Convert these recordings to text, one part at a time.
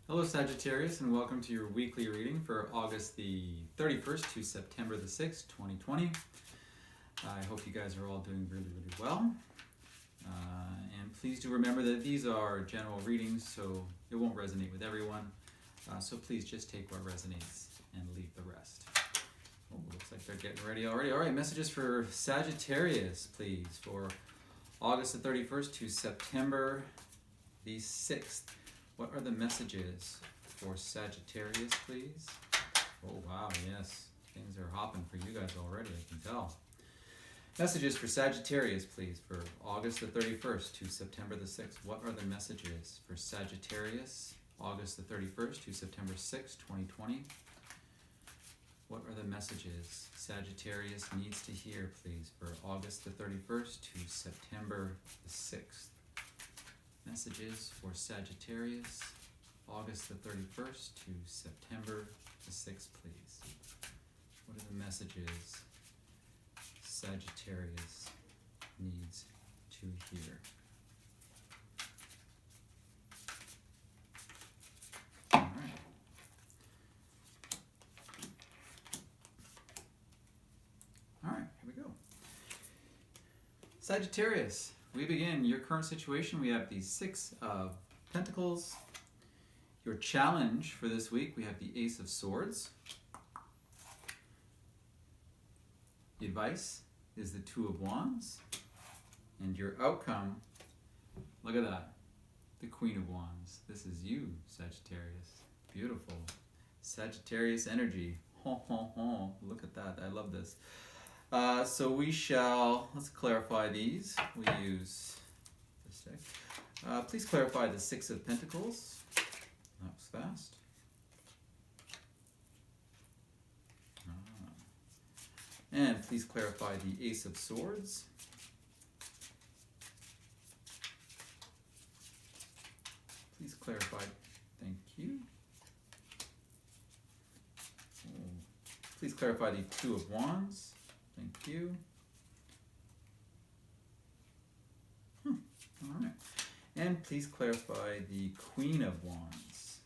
Hello Sagittarius, and welcome to your weekly reading for August the 31st to September the 6th, 2020. I hope you guys are all doing really well. And please do remember that these are general readings, so it won't resonate with everyone. So please just take what resonates and leave the rest. Oh, looks like they're getting ready already. All right, messages for Sagittarius, please, for August the 31st to September the 6th. What are the messages for Sagittarius, please? Oh, wow, yes. Things are hopping for you guys already, I can tell. Messages for Sagittarius, please, for August the 31st to September the 6th. What are the messages for Sagittarius, August the 31st to September 6th, 2020? What are the messages Sagittarius needs to hear, please, for August the 31st to September the 6th? Messages for Sagittarius, August the 31st to September the 6th, please. What are the messages Sagittarius needs to hear? All right. All right, here we go. Sagittarius. We begin your current situation. We have the Six of Pentacles. Your challenge for this week, we have the Ace of Swords. The advice is the Two of Wands. And your outcome, look at that, the Queen of Wands. This is you, Sagittarius. Beautiful. Sagittarius energy. Ho, ho, ho. Look at that. I love this. So we shall, let's clarify these. We use this deck. Please clarify the Six of Pentacles. That was fast. And please clarify the Ace of Swords. Please clarify, thank you. Please clarify the Two of Wands. Thank you. All right. And please clarify the Queen of Wands.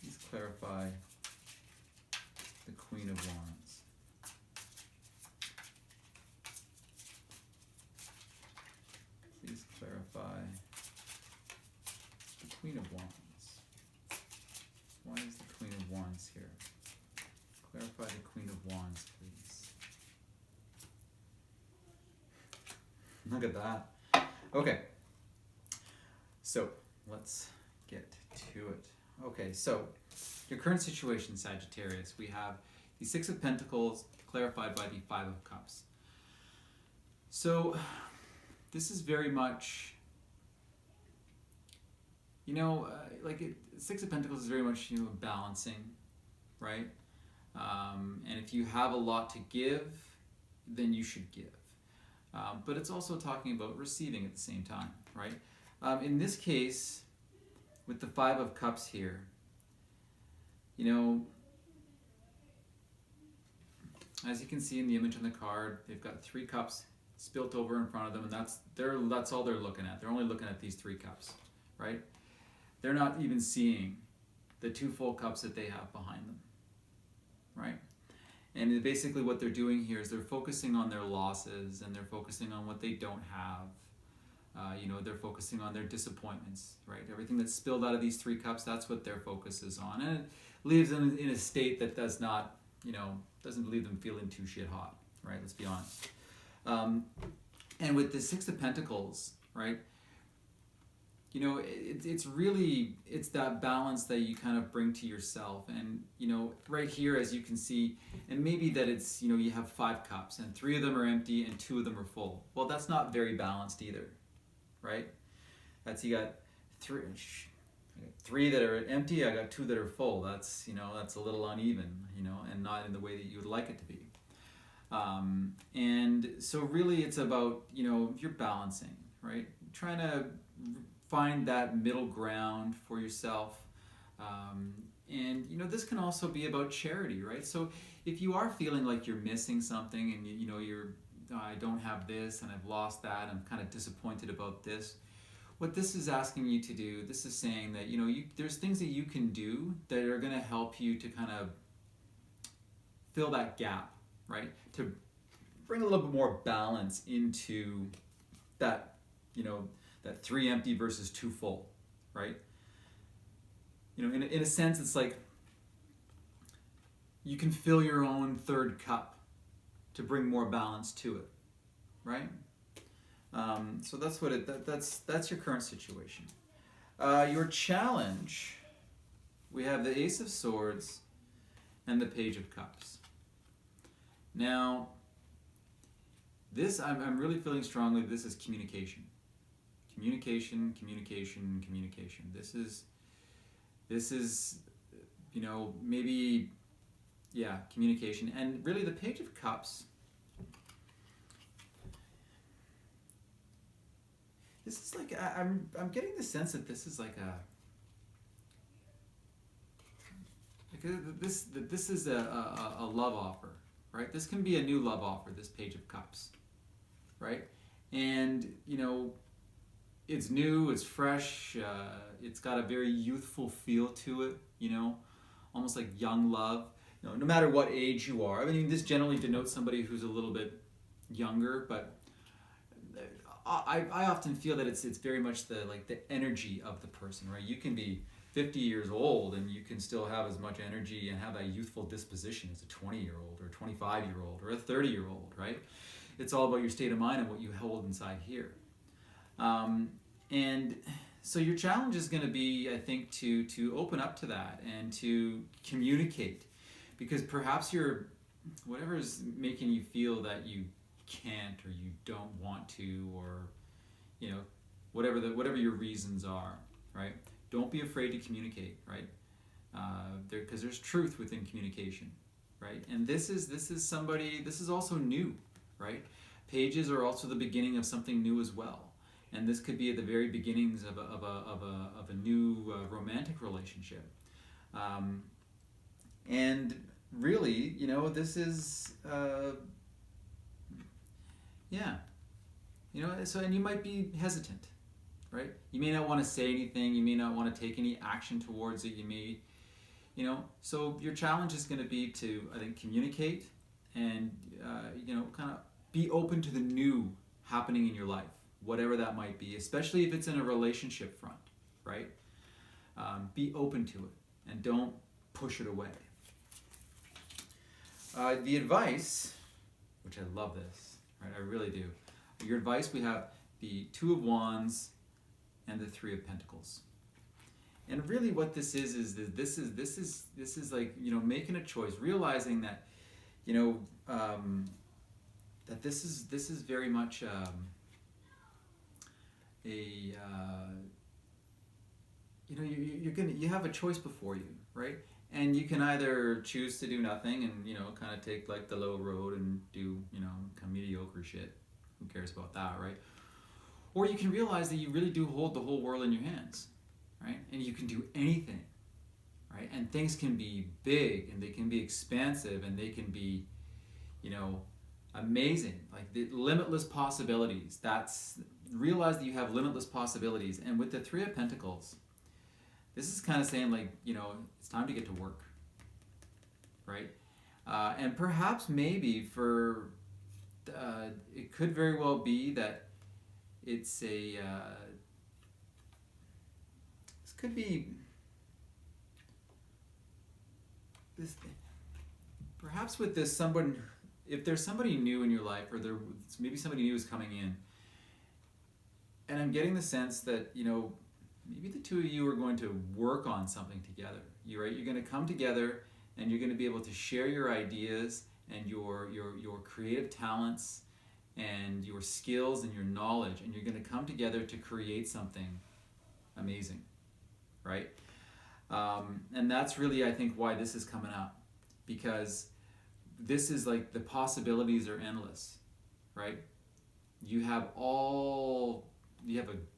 Please clarify the Queen of Wands. Please clarify the Queen of Wands. Why is the Queen of Wands here? Clarify the Queen of Wands, please. Look at that. Okay. So, let's get to it. Okay, so, your current situation, Sagittarius, we have the Six of Pentacles clarified by the Five of Cups. So, this is very much, Six of Pentacles is very much, balancing, right? And if you have a lot to give, then you should give. But it's also talking about receiving at the same time, right? In this case, with the Five of Cups here, as you can see in the image on the card, they've got three cups spilt over in front of them, and that's all they're looking at. They're only looking at these three cups, right? They're not even seeing the two full cups that they have behind them. Right? And basically what they're doing here is they're focusing on their losses, and they're focusing on what they don't have. They're focusing on their disappointments, right? Everything that's spilled out of these three cups, that's what their focus is on. And it leaves them in a state that does not, doesn't leave them feeling too shit hot, right? Let's be honest. And with the Six of Pentacles, right? It's that balance that you kind of bring to yourself. And, right here, as you can see, and maybe that it's, you have five cups and three of them are empty and two of them are full. Well, that's not very balanced either, right? You got three that are empty, I got two that are full. That's, that's a little uneven, and not in the way that you would like it to be. And so really it's about, you're balancing, right? Trying to find that middle ground for yourself. And this can also be about charity, right? So if you are feeling like you're missing something, and I don't have this and I've lost that, I'm kind of disappointed about this, what this is asking you to do, this is saying that, there's things that you can do that are going to help you to kind of fill that gap, right? To bring a little bit more balance into that, that 3 empty versus 2 full, right? In a sense, it's like you can fill your own 3rd cup to bring more balance to it, right? So that's what that's your current situation. Your challenge, we have the Ace of Swords and the Page of Cups. Now, this I'm really feeling strongly. This is communication. Communication. This is, maybe, yeah, communication. And really the Page of Cups, this is like, I'm getting the sense that this is like this is a love offer, right? This can be a new love offer, this Page of Cups, right? And, it's new, it's fresh, it's got a very youthful feel to it, almost like young love. No matter what age you are. I mean, this generally denotes somebody who's a little bit younger, but I often feel that it's very much the energy of the person, right? You can be 50 years old and you can still have as much energy and have that youthful disposition as a 20-year-old or a 25-year-old or a 30-year-old, right? It's all about your state of mind and what you hold inside here. And so your challenge is going to be, I think, to open up to that and to communicate, because perhaps whatever is making you feel that you can't or you don't want to, or whatever your reasons are, right? Don't be afraid to communicate, right? Because there's truth within communication, right? And this is also new, right? Pages are also the beginning of something new as well. And this could be at the very beginnings of a new romantic relationship. And really, this is, so, and you might be hesitant, right? You may not want to say anything. You may not want to take any action towards it. You may, so your challenge is going to be to, I think, communicate and, kind of be open to the new happening in your life, whatever that might be, especially if it's in a relationship front, right? Be open to it and don't push it away. The advice, which I love this, right? I really do. Your advice, we have the 2 of Wands and the 3 of Pentacles. And really what this is this is like, making a choice, realizing that, that this is very much you have a choice before you, right? And you can either choose to do nothing and, kind of take like the low road and do, kind of mediocre shit. Who cares about that, right? Or you can realize that you really do hold the whole world in your hands, right? And you can do anything, right? And things can be big and they can be expansive and they can be, amazing. Like the limitless possibilities. Realize that you have limitless possibilities. And with the 3 of Pentacles, this is kind of saying like, it's time to get to work, right? And perhaps maybe for, it could very well be that it's this could be, perhaps with this someone, if there's somebody new in your life, or maybe somebody new is coming in, and I'm getting the sense that, maybe the 2 of you are going to work on something together. You're going to come together and you're going to be able to share your ideas and your creative talents and your skills and your knowledge, and you're going to come together to create something amazing, right? And that's really, I think, why this is coming up, because this is like the possibilities are endless, right? You have a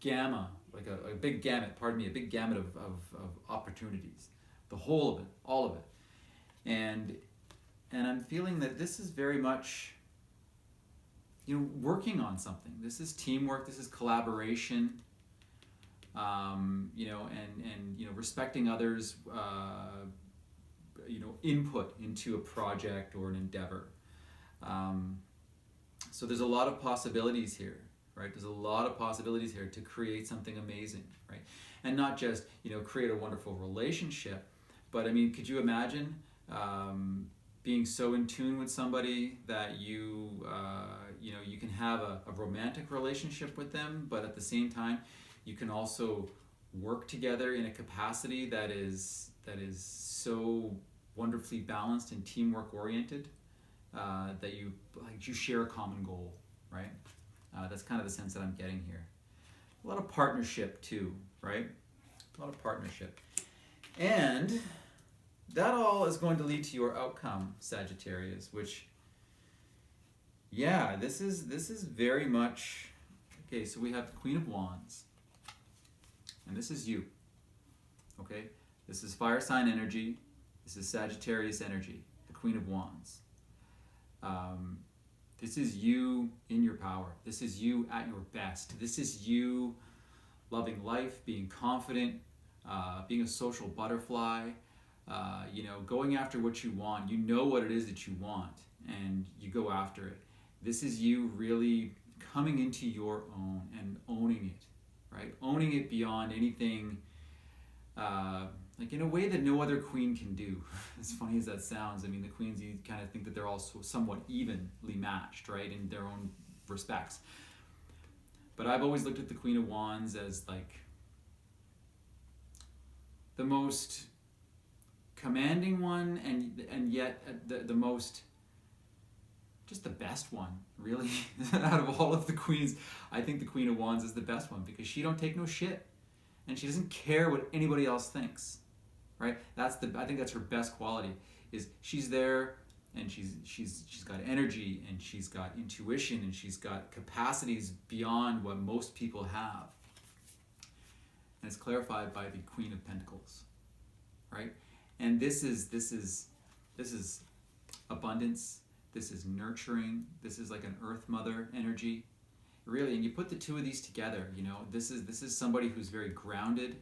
gamma, like a big gamut, a big gamut of opportunities, the whole of it, all of it. And I'm feeling that this is very much, working on something. This is teamwork, this is collaboration. you know, and you know, respecting others, you know, input into a project or an endeavor. So there's a lot of possibilities here, right? There's a lot of possibilities here to create something amazing, right? And not just, you know, create a wonderful relationship, but I mean, could you imagine being so in tune with somebody that you, you know, you can have a romantic relationship with them, but at the same time, you can also work together in a capacity that is so wonderfully balanced and teamwork oriented, that you share a common goal, right? That's kind of the sense that I'm getting here. A lot of partnership too, right? A lot of partnership. And that all is going to lead to your outcome, Sagittarius, which, yeah, this is very much, okay, so we have the Queen of Wands. And this is you, okay? This is fire sign energy. This is Sagittarius energy, the Queen of Wands. This is you in your power. This is you at your best. This is you loving life, being confident, being a social butterfly, you know, going after what you want. You know what it is that you want, and you go after it. This is you really coming into your own and owning it, right? Owning it beyond anything, like in a way that no other queen can do. As funny as that sounds, I mean, the queens, you kind of think that they're all somewhat evenly matched, right, in their own respects. But I've always looked at the Queen of Wands as like the most commanding one, and yet the most, just the best one, really. Out of all of the queens, I think the Queen of Wands is the best one, because she don't take no shit, and she doesn't care what anybody else thinks, right? I think that's her best quality, is she's there, and she's got energy, and she's got intuition, and she's got capacities beyond what most people have. And it's clarified by the Queen of Pentacles, right? And this is abundance. This is nurturing. This is like an Earth Mother energy, really. And you put the two of these together, you know, this is somebody who's very grounded,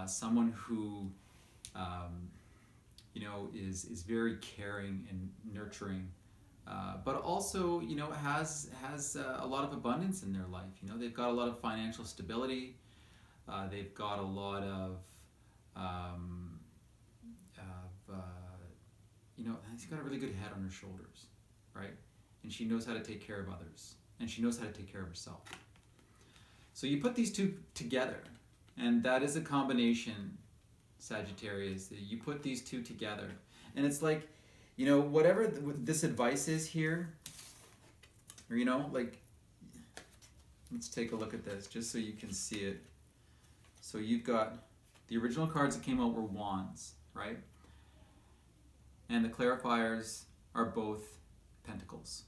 someone who, you know, is very caring and nurturing, but also, you know, has a lot of abundance in their life. You know, they've got a lot of financial stability. They've got a lot of, you know, she's got a really good head on her shoulders, right? And she knows how to take care of others, and she knows how to take care of herself. So you put these two together, and that is a combination, Sagittarius. You put these two together, and it's like, you know, whatever this advice is here, or, you know, like, let's take a look at this just so you can see it. So you've got the original cards that came out were Wands, right? And the clarifiers are both Pentacles.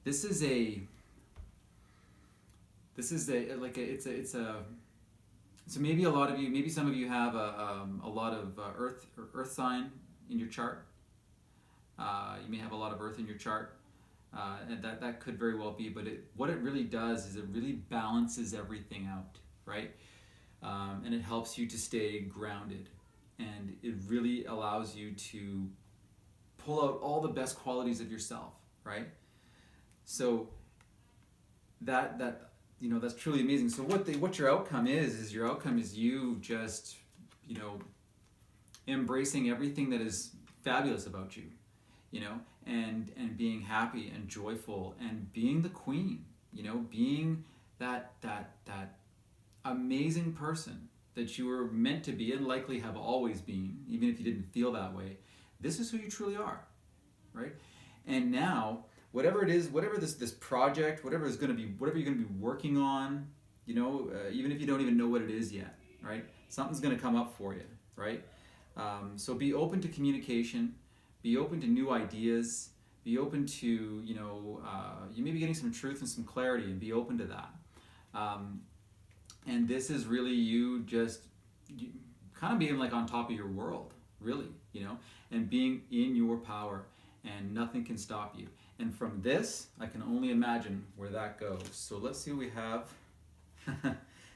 This is like it's a so maybe a lot of you, maybe some of you have a lot of earth sign in your chart. You may have a lot of earth in your chart, and that could very well be. But what it really does is it really balances everything out, right? And it helps you to stay grounded, and it really allows you to pull out all the best qualities of yourself, right? So that you know, that's truly amazing. So what your outcome is your outcome is you just, you know, embracing everything that is fabulous about you, you know, and being happy and joyful, and being the queen, you know, being that amazing person that you were meant to be and likely have always been, even if you didn't feel that way. This is who you truly are, right? And now, whatever it is, whatever this project, whatever you're going to be working on, you know, even if you don't even know what it is yet, right? Something's going to come up for you, right? So be open to communication, be open to new ideas, be open to, you know, you may be getting some truth and some clarity, and be open to that. And this is really you just kind of being like on top of your world, really, you know, and being in your power, and nothing can stop you. And from this, I can only imagine where that goes. So let's see what we have.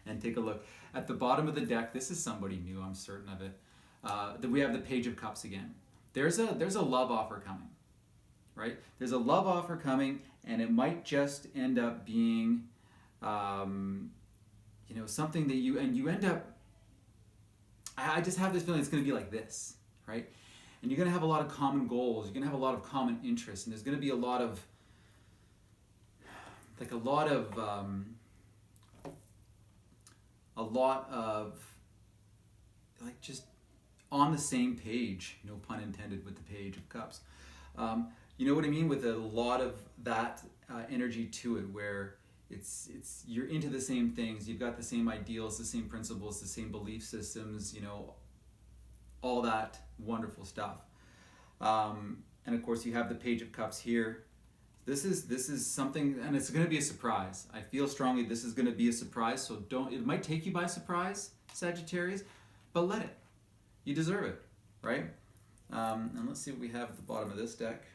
and take a look. At the bottom of the deck, this is somebody new, I'm certain of it. We have the Page of Cups again. There's a love offer coming, right? There's a love offer coming, and it might just end up being, something that you end up. I just have this feeling it's going to be like this, right? And you're going to have a lot of common goals. You're going to have a lot of common interests, and there's going to be a lot of just on the same page, no pun intended, with the Page of Cups. You know what I mean? With a lot of that energy to it, where you're into the same things, you've got the same ideals, the same principles, the same belief systems, all that wonderful stuff. And of course, you have the Page of Cups here. This is something, and it's going to be a surprise. I feel strongly this is going to be a surprise, so it might take you by surprise, Sagittarius, but let it. You deserve it, right? And let's see what we have at the bottom of this deck.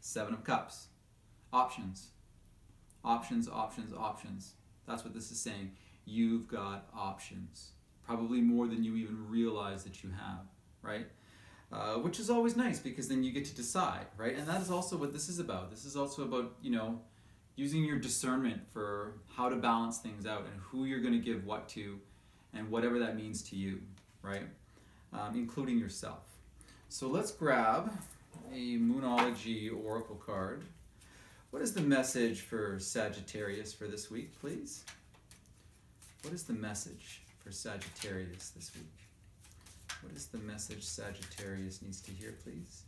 Seven of Cups. Options. Options, options, options. That's what this is saying. You've got options. Probably more than you even realize that you have, right? Which is always nice, because then you get to decide, right? And that is also what this is about. This is also about, using your discernment for how to balance things out and who you're going to give what to and whatever that means to you, right? Including yourself. So let's grab a Moonology Oracle card. What is the message for Sagittarius for this week, please? What is the message for Sagittarius this week? What is the message Sagittarius needs to hear, please?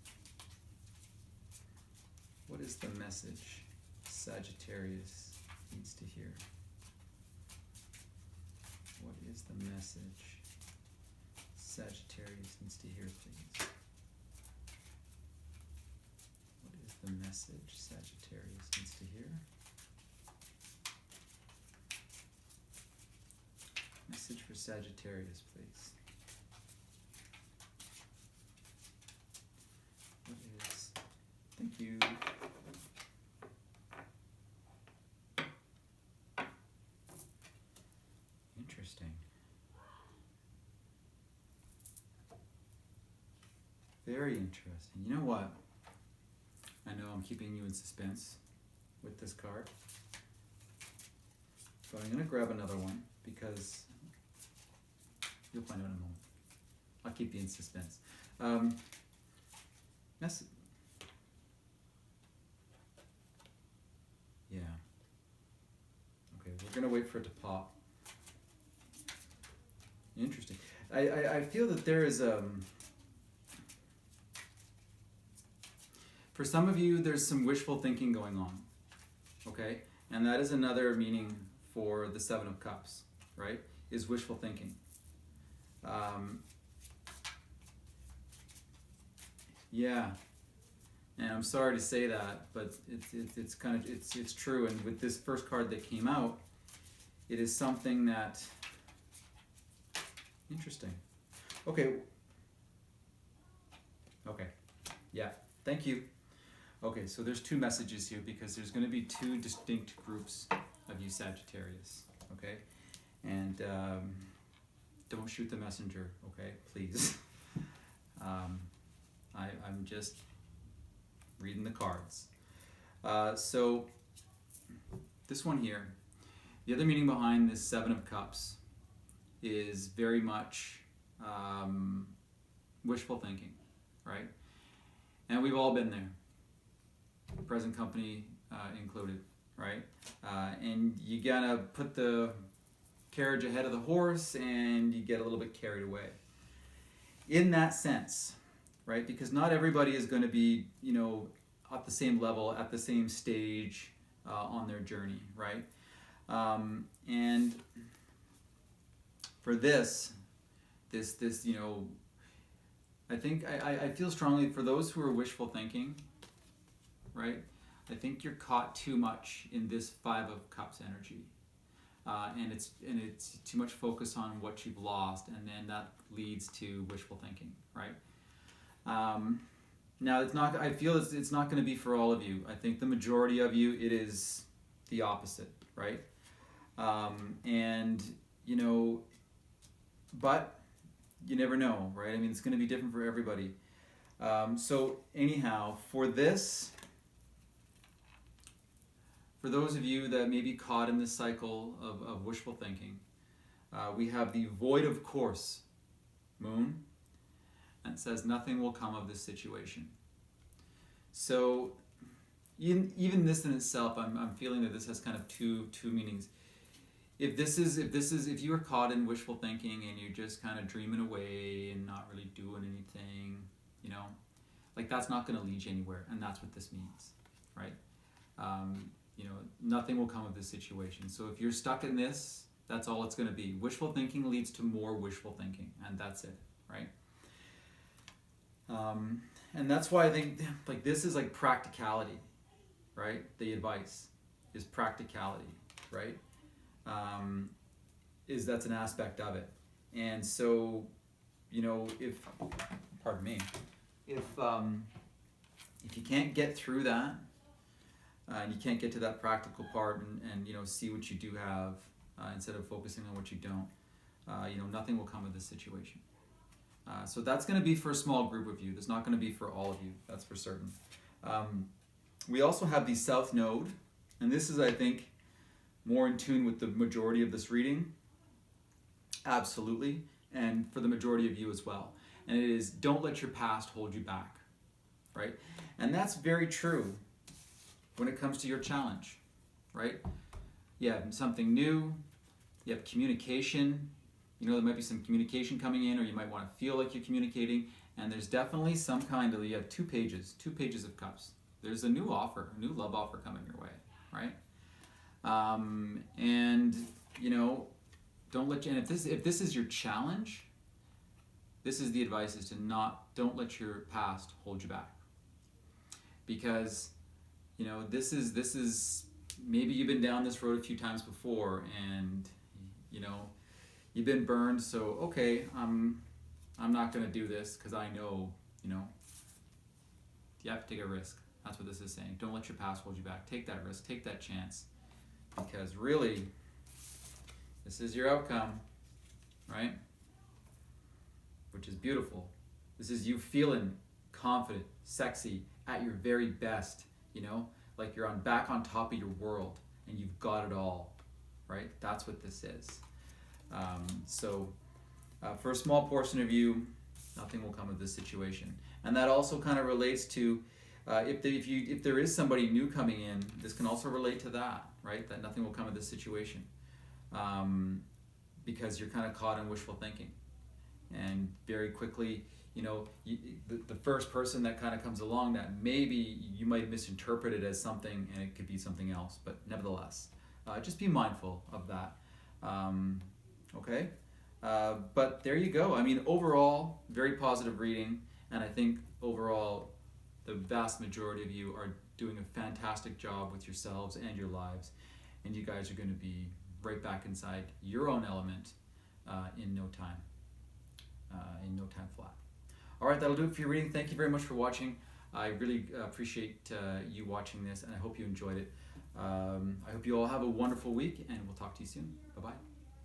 What is the message Sagittarius needs to hear? What is the message Sagittarius needs to hear, please? What is the message Sagittarius needs to hear? Message for Sagittarius, please. What is... Thank you. Interesting. Very interesting. You know what? I know I'm keeping you in suspense with this card, but I'm going to grab another one because you'll find out in a moment. I'll keep you in suspense. Yeah. Okay, we're going to wait for it to pop. Interesting. I feel that there is for some of you, there's some wishful thinking going on, okay? And that is another meaning for the Seven of Cups, right? Is wishful thinking. Yeah, and I'm sorry to say that, but it's kind of it's true. And with this first card that came out, it is something that interesting. Okay. Yeah. Thank you. Okay, so there's two messages here because there's going to be two distinct groups of you Sagittarius, okay? And don't shoot the messenger, okay? Please. I'm just reading the cards. So this one here, the other meaning behind this Seven of Cups is very much wishful thinking, right? And we've all been there. Present company included, right? And you gotta put the carriage ahead of the horse and you get a little bit carried away. In that sense, right? Because not everybody is going to be, at the same level, at the same stage on their journey, right? And for this, I think I feel strongly for those who are wishful thinking, right? I think you're caught too much in this Five of Cups energy, and it's too much focus on what you've lost, and then that leads to wishful thinking, right? Now it's not. I feel it's not going to be for all of you. I think the majority of you, it is the opposite, right? And, but you never know, right? I mean, it's going to be different for everybody. So anyhow, for those of you that may be caught in this cycle of wishful thinking, we have the void of course moon, and it says nothing will come of this situation. So even this in itself, I'm feeling that this has kind of two meanings. If you are caught in wishful thinking and you're just kind of dreaming away and not really doing anything, like that's not going to lead you anywhere, and that's what this means, right? Nothing will come of this situation. So if you're stuck in this, that's all it's going to be. Wishful thinking leads to more wishful thinking, and that's it, right? And that's why I think like this is like practicality, right? The advice is practicality, right? That's an aspect of it. And so, if you can't get through that, and you can't get to that practical part and see what you do have instead of focusing on what you don't, nothing will come of this situation. So that's going to be for a small group of you. That's not going to be for all of you. That's for certain. We also have the South Node, and this is, I think, more in tune with the majority of this reading. Absolutely. And for the majority of you as well. And it is, don't let your past hold you back, right? And that's very true when it comes to your challenge, right? You have something new, you have communication, there might be some communication coming in, or you might want to feel like you're communicating, and there's definitely some kind of, you have two pages of cups. There's a new love offer coming your way, right? Don't let you, and if this is your challenge, this is the advice, is to don't let your past hold you back. Because, this is, maybe you've been down this road a few times before, and, you've been burned, so, okay, I'm not going to do this because I know, you have to take a risk. That's what this is saying. Don't let your past hold you back. Take that risk, take that chance, because really, this is your outcome, right? Which is beautiful. This is you feeling confident, sexy, at your very best, like you're back on top of your world and you've got it all, right? That's what this is. For a small portion of you, nothing will come of this situation. And that also kind of relates to if there is somebody new coming in, this can also relate to that, right? That nothing will come of this situation, because you're kind of caught in wishful thinking, and very quickly, the first person that kind of comes along, that maybe you might misinterpret it as something, and it could be something else. But nevertheless, just be mindful of that. Okay. But there you go. I mean, overall, very positive reading, and I think overall, the vast majority of you are doing a fantastic job with yourselves and your lives, and you guys are going to be right back inside your own element in no time flat. All right, that'll do it for your reading. Thank you very much for watching. I really appreciate you watching this, and I hope you enjoyed it. I hope you all have a wonderful week, and we'll talk to you soon. Bye-bye.